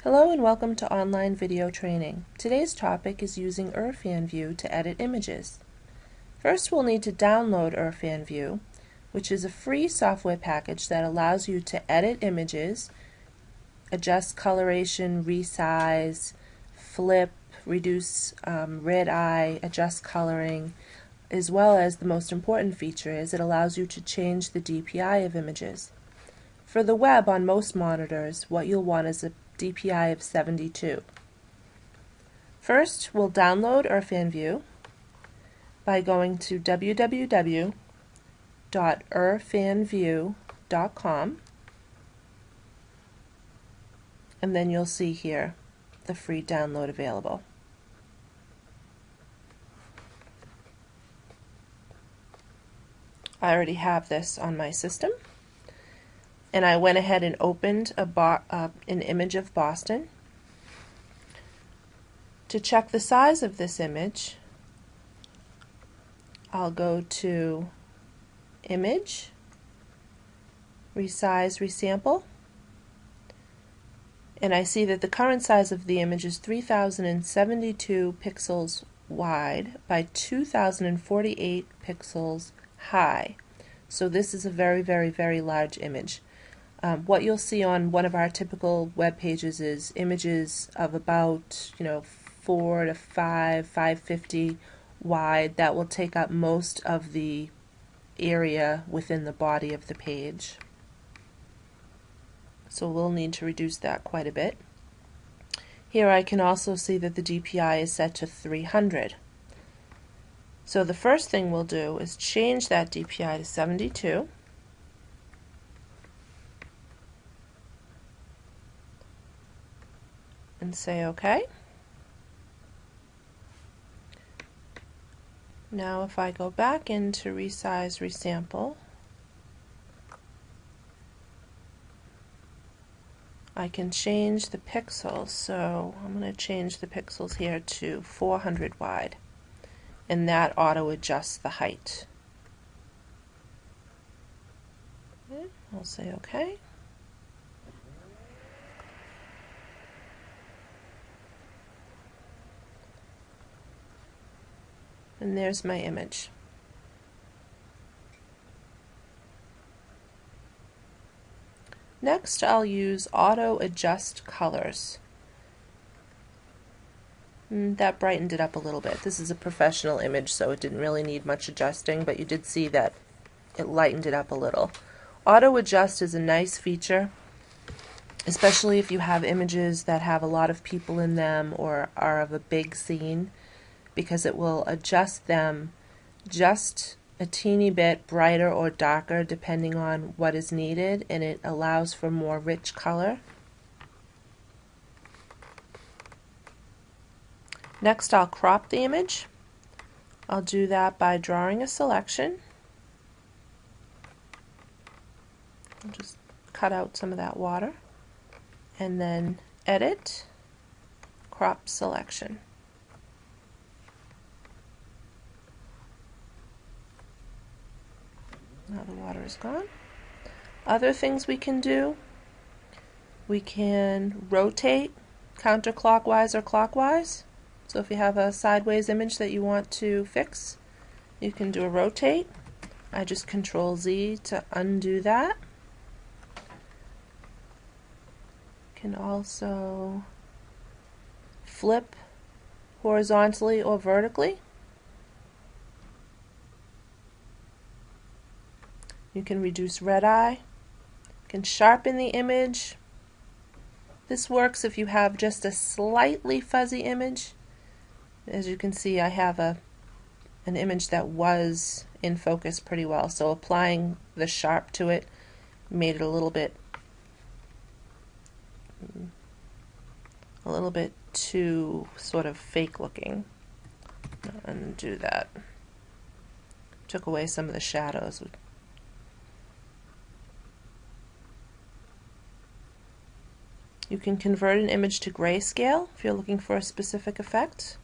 Hello and welcome to online video training. Today's topic is using Irfanview to edit images. First, we'll need to download Irfanview, which is a free software package that allows you to edit images, adjust coloration, resize, flip, reduce red eye, adjust coloring, as well as the most important feature is it allows you to change the DPI of images. For the web on most monitors, what you'll want is a DPI of 72. First, we'll download Irfanview by going to www.irfanview.com, and then you'll see here the free download available. I already have this on my system, and I went ahead and opened an image of Boston. To check the size of this image, I'll go to Image, Resize, Resample, and I see that the current size of the image is 3072 pixels wide by 2048 pixels high. So this is a very, very, very large image. What you'll see on one of our typical web pages is images of about 4 to 550 wide. That will take up most of the area within the body of the page. So we'll need to reduce that quite a bit. Here I can also see that the DPI is set to 300. So the first thing we'll do is change that DPI to 72. And say OK. Now if I go back into Resize, Resample, I can change the pixels. So I'm going to change the pixels here to 400 wide, and that auto adjusts the height. I'll say OK. And there's my image. Next, I'll use Auto Adjust Colors. That brightened it up a little bit. This is a professional image, so it didn't really need much adjusting, but you did see that it lightened it up a little. Auto Adjust is a nice feature, especially if you have images that have a lot of people in them or are of a big scene, because it will adjust them just a teeny bit brighter or darker depending on what is needed, and it allows for more rich color. Next, I'll crop the image. I'll do that by drawing a selection. I'll just cut out some of that water, and then Edit, Crop Selection. Now the water is gone. Other things we can do, we can rotate counterclockwise or clockwise. So if you have a sideways image that you want to fix, you can do a rotate. I just Control Z to undo that. Can also flip horizontally or vertically. You can reduce red eye. You can sharpen the image. This works if you have just a slightly fuzzy image. As you can see, I have an image that was in focus pretty well, so applying the sharp to it made it a little bit too sort of fake looking. Undo that. Took away some of the shadows. You can convert an image to grayscale if you're looking for a specific effect.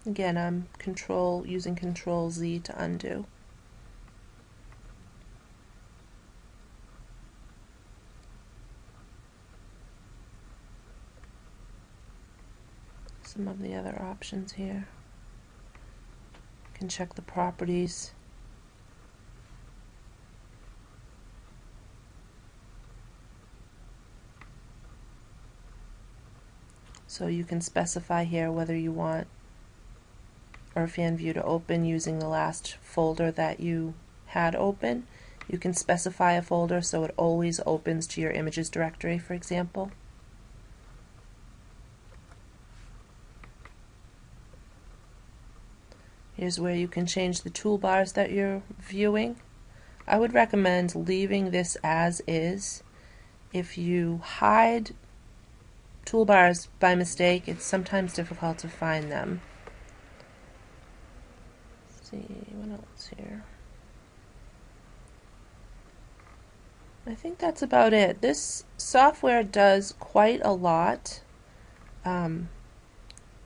Again, I'm using Control Z to undo. some of the other options here. You can check the properties. So you can specify here whether you want Irfanview to open using the last folder that you had open. You can specify a folder so it always opens to your images directory, for example. Here's where you can change the toolbars that you're viewing. I would recommend leaving this as is. If you hide toolbars by mistake, it's sometimes difficult to find them. Let's see what else here. I think that's about it. This software does quite a lot.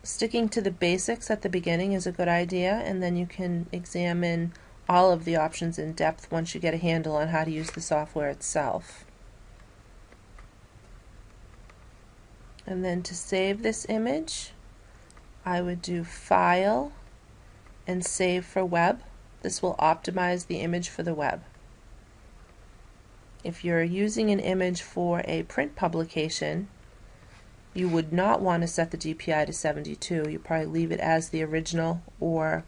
Sticking to the basics at the beginning is a good idea, and then you can examine all of the options in depth once you get a handle on how to use the software itself. And then to save this image, I would do File and Save for Web. This will optimize the image for the web. If you're using an image for a print publication, you would not want to set the DPI to 72. You probably leave it as the original or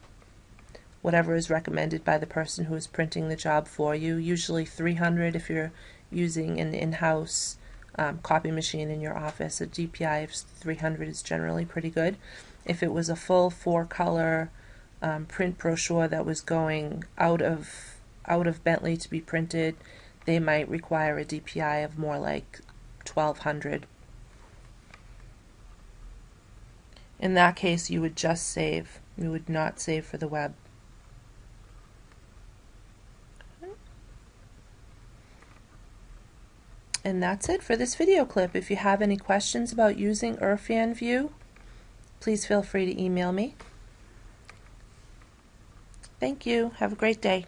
whatever is recommended by the person who is printing the job for you. Usually 300 if you're using an in-house copy machine in your office. A DPI of 300 is generally pretty good. If it was a full 4-color print brochure that was going out of Bentley to be printed, they might require a DPI of more like 1200. In that case, you would just save. You would not save for the web. And that's it for this video clip. If you have any questions about using Irfanview, please feel free to email me. Thank you. Have a great day.